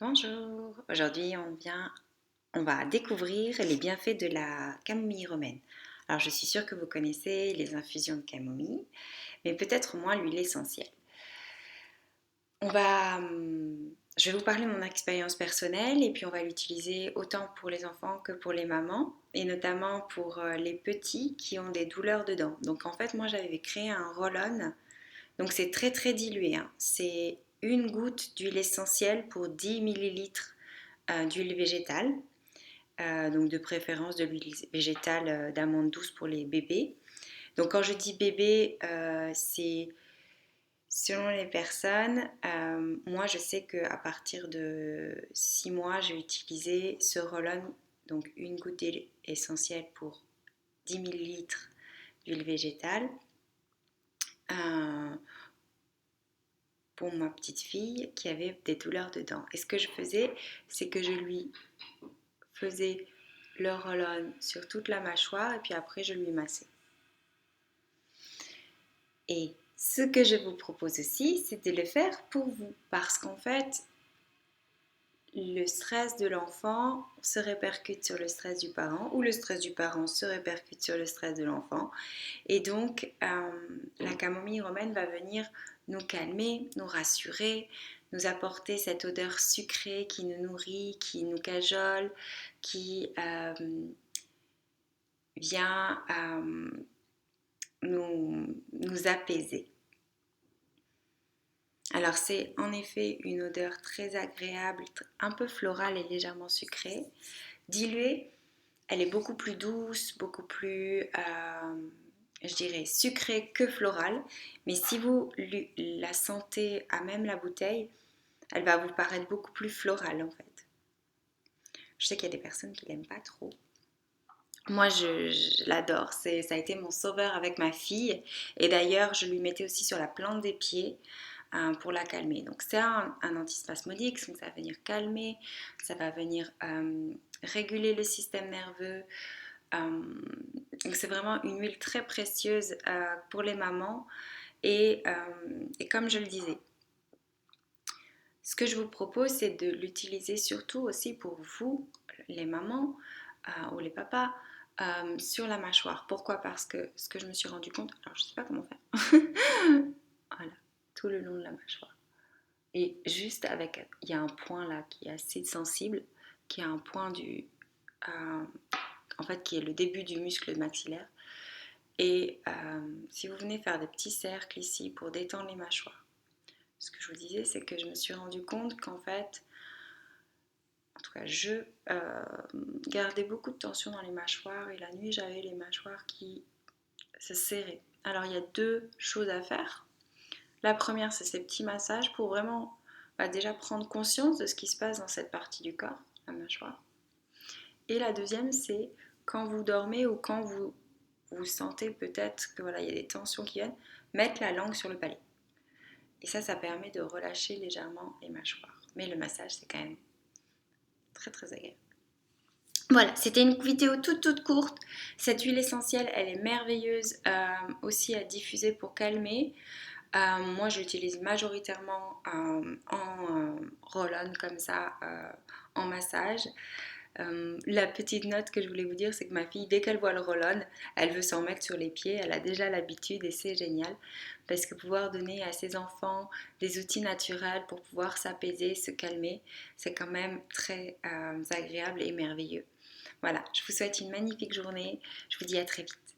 Bonjour, aujourd'hui on va découvrir les bienfaits de la camomille romaine. Alors je suis sûre que vous connaissez les infusions de camomille, mais peut-être moins l'huile essentielle. Je vais vous parler de mon expérience personnelle et puis on va l'utiliser autant pour les enfants que pour les mamans et notamment pour les petits qui ont des douleurs de dents. Donc en fait moi j'avais créé un roll-on, donc c'est très très dilué, hein. C'est une goutte d'huile essentielle pour 10 millilitres d'huile végétale, donc de préférence de l'huile végétale d'amande douce pour les bébés. Donc quand je dis bébé, c'est selon les personnes. Moi je sais qu'à partir de 6 mois, j'ai utilisé ce roll-on, donc une goutte d'huile essentielle pour 10 millilitres d'huile végétale. Euh, pour ma petite fille qui avait des douleurs de dents. Et ce que je faisais, c'est que je lui faisais le roll-on sur toute la mâchoire et puis après je lui massais. Et ce que je vous propose aussi, c'est de le faire pour vous parce qu'en fait, le stress de l'enfant se répercute sur le stress du parent ou le stress du parent se répercute sur le stress de l'enfant. Et donc, la camomille romaine va venir nous calmer, nous rassurer, nous apporter cette odeur sucrée qui nous nourrit, qui nous cajole, qui vient nous apaiser. Alors c'est en effet une odeur très agréable, un peu florale et légèrement sucrée. Diluée, elle est beaucoup plus douce, beaucoup plus, je dirais, sucrée que florale. Mais si vous la sentez à même la bouteille, elle va vous paraître beaucoup plus florale en fait. Je sais qu'il y a des personnes qui l'aiment pas trop. Moi, je l'adore. Ça a été mon sauveur avec ma fille. Et d'ailleurs, je lui mettais aussi sur la plante des pieds pour la calmer. Donc, c'est un antispasmodique. Donc, ça va venir calmer. Ça va venir réguler le système nerveux. Donc, c'est vraiment une huile très précieuse pour les mamans. Et comme je le disais, ce que je vous propose, c'est de l'utiliser surtout aussi pour vous, les mamans ou les papas, sur la mâchoire. Pourquoi? Parce que ce que je me suis rendu compte, alors je ne sais pas comment faire, voilà, tout le long de la mâchoire. Et juste avec, il y a un point là qui est assez sensible, qui est un point en fait, qui est le début du muscle maxillaire. Et si vous venez faire des petits cercles ici pour détendre les mâchoires, ce que je vous disais, c'est que je me suis rendu compte qu'en fait, en tout cas, je gardais beaucoup de tension dans les mâchoires et la nuit, j'avais les mâchoires qui se serraient. Alors, il y a deux choses à faire. La première, c'est ces petits massages pour vraiment déjà prendre conscience de ce qui se passe dans cette partie du corps, la mâchoire. Et la deuxième, c'est quand vous dormez ou quand vous sentez peut-être que voilà, il y a des tensions qui viennent, mettre la langue sur le palais. Et ça permet de relâcher légèrement les mâchoires. Mais le massage, c'est quand même très très agréable. Voilà, c'était une vidéo toute courte. Cette huile essentielle, elle est merveilleuse aussi à diffuser pour calmer. Moi, je l'utilise majoritairement en roll-on comme ça, en massage. La petite note que je voulais vous dire, c'est que ma fille, dès qu'elle voit le roll-on, elle veut s'en mettre sur les pieds. Elle a déjà l'habitude et c'est génial parce que pouvoir donner à ses enfants des outils naturels pour pouvoir s'apaiser, se calmer, c'est quand même très agréable et merveilleux. Voilà, je vous souhaite une magnifique journée. Je vous dis à très vite.